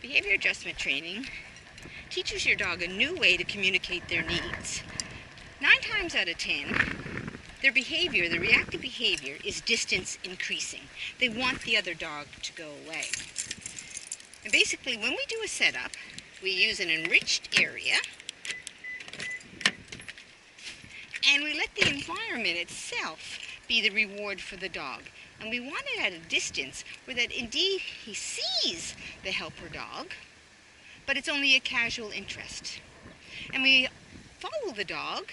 Behavior adjustment training teaches your dog a new way to communicate their needs. 9 times out of 10, their behavior, the reactive behavior, is distance increasing. They want the other dog to go away. And basically, when we do a setup, we use an enriched area, and we let the environment itself be the reward for the dog. And we want it at a distance where that indeed he sees the helper dog, but it's only a casual interest. And we follow the dog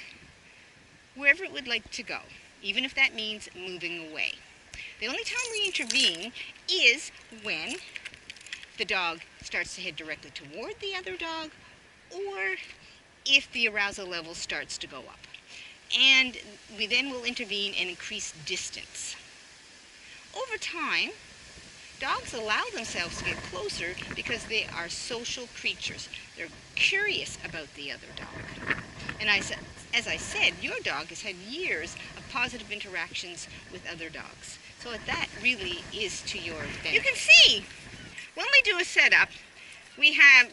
wherever it would like to go, even if that means moving away. The only time we intervene is when the dog starts to head directly toward the other dog, or if the arousal level starts to go up. And we then will intervene and increase distance. Over time, dogs allow themselves to get closer because they are social creatures. They're curious about the other dog. And as I said, your dog has had years of positive interactions with other dogs. So that really is to your benefit. You can see, when we do a setup, we have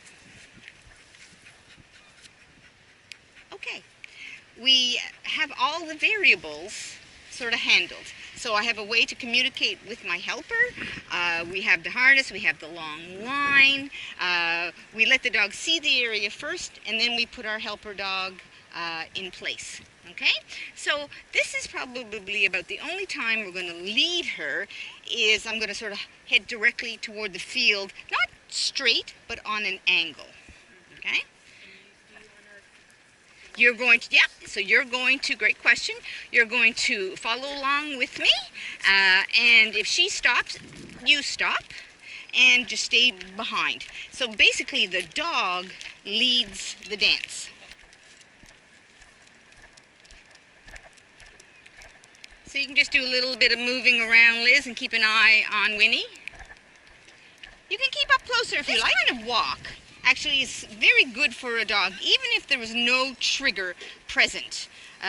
all the variables sort of handled. So I have a way to communicate with my helper. We have the harness, we have the long line. We let the dog see the area first, and then we put our helper dog in place. Okay? So this is probably about the only time we're going to lead her is I'm going to sort of head directly toward the field, not straight, but on an angle. Okay? You're going to, so you're going to, great question, you're going to follow along with me, and if she stops, you stop, and just stay behind. So basically the dog leads the dance. So you can just do a little bit of moving around, Liz, and keep an eye on Winnie. You can keep up closer if you like. This kind of walk actually is very good for a dog, even if there was no trigger present,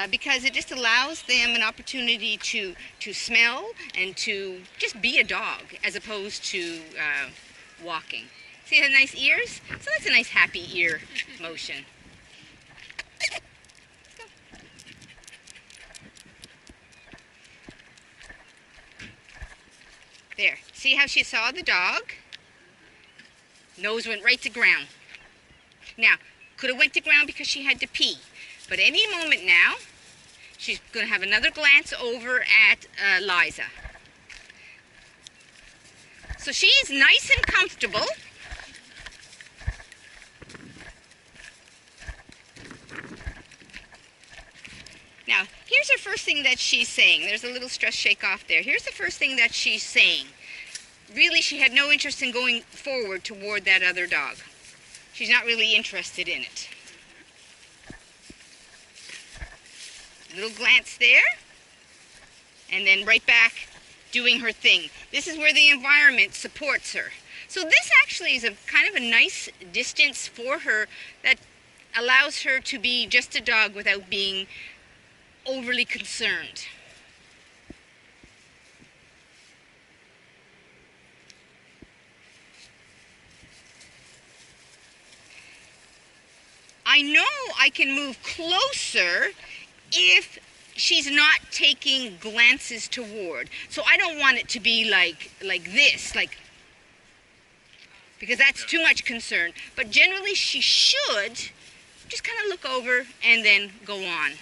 because it just allows them an opportunity to smell and to just be a dog as opposed to walking. See the nice ears? So that's a nice happy ear motion. There. See how she saw the dog? Nose went right to ground. Now, could have went to ground because she had to pee. But any moment now, she's going to have another glance over at Liza. So she is nice and comfortable. Now, here's her first thing that she's saying. There's a little stress shake off there. Here's the first thing that she's saying. Really, she had no interest in going forward toward that other dog. She's not really interested in it. Little glance there, and then right back doing her thing. This is where the environment supports her. So this actually is a kind of a nice distance for her that allows her to be just a dog without being overly concerned. I know I can move closer if she's not taking glances toward. So I don't want it to be like this, because that's too much concern. But generally she should just kind of look over and then go on.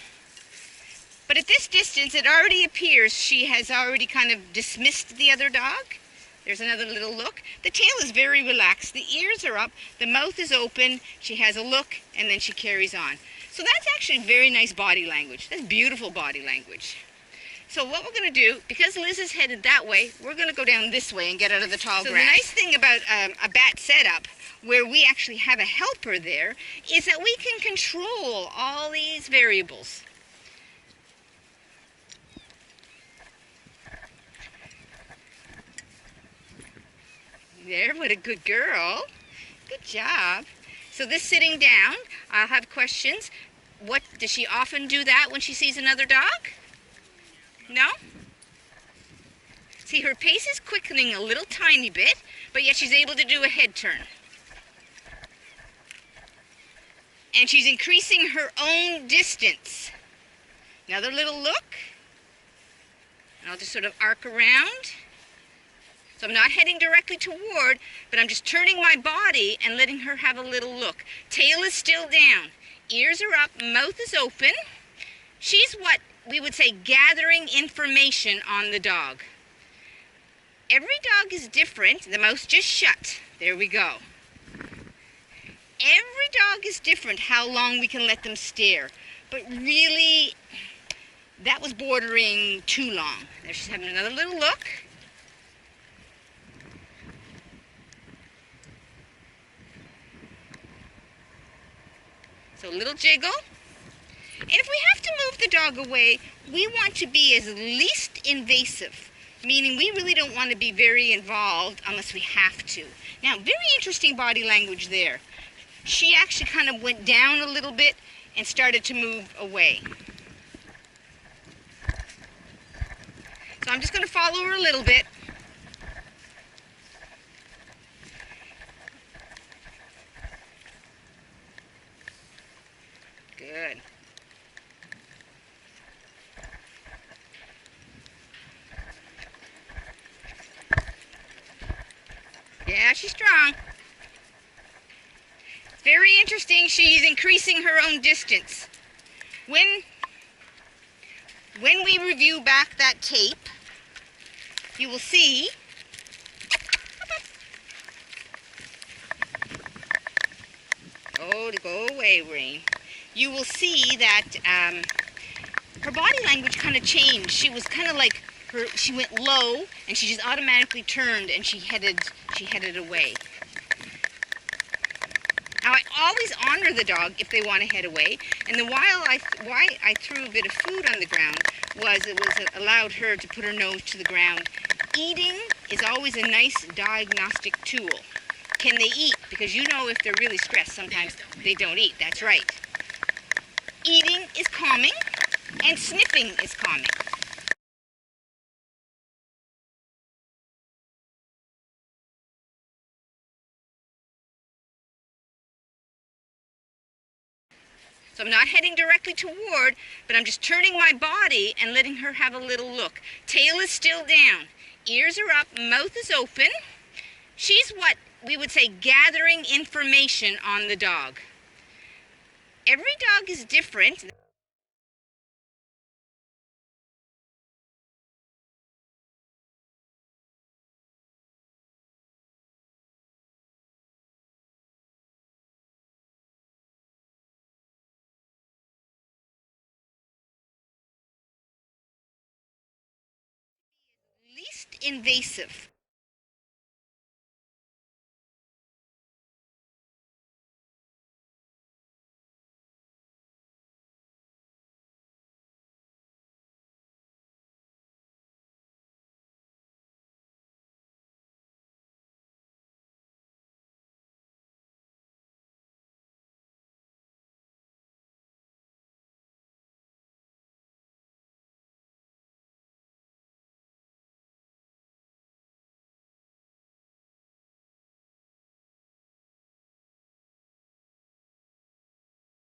But at this distance, it already appears she has already kind of dismissed the other dog. There's another little look. The tail is very relaxed. The ears are up. The mouth is open. She has a look, and then she carries on. So that's actually very nice body language. That's beautiful body language. So what we're going to do, because Liz is headed that way, we're going to go down this way and get out of the tall grass. So the nice thing about a bat setup, where we actually have a helper there, is that we can control all these variables. There, what a good girl. Good job. So this sitting down, I'll have questions. What, does she often do that when she sees another dog? No? See, her pace is quickening a little tiny bit, but yet she's able to do a head turn. And she's increasing her own distance. Another little look. And I'll just sort of arc around. So I'm not heading directly toward, but I'm just turning my body and letting her have a little look. Tail is still down. Ears are up. Mouth is open. She's what we would say gathering information on the dog. Every dog is different. The mouth just shut. There we go. Every dog is different how long we can let them stare. But really, that was bordering too long. There she's having another little look. So a little jiggle. And if we have to move the dog away, we want to be as least invasive, meaning we really don't want to be very involved unless we have to. Now, very interesting body language there. She actually kind of went down a little bit and started to move away. So I'm just going to follow her a little bit. Good. Yeah, she's strong. Very interesting. She's increasing her own distance. When we review back that tape, you will see to go away, Rain. You will see that her body language kind of changed. She was kind of like she went low and she just automatically turned and she headed away. Now, I always honor the dog if they want to head away, and why I threw a bit of food on the ground was it allowed her to put her nose to the ground. Eating is always a nice diagnostic tool. Can they eat? Because you know if they're really stressed, sometimes they don't eat. That's right. Eating is calming, and sniffing is calming. So I'm not heading directly toward, but I'm just turning my body and letting her have a little look. Tail is still down. Ears are up. Mouth is open. She's what we would say gathering information on the dog. Every dog is different. Least invasive.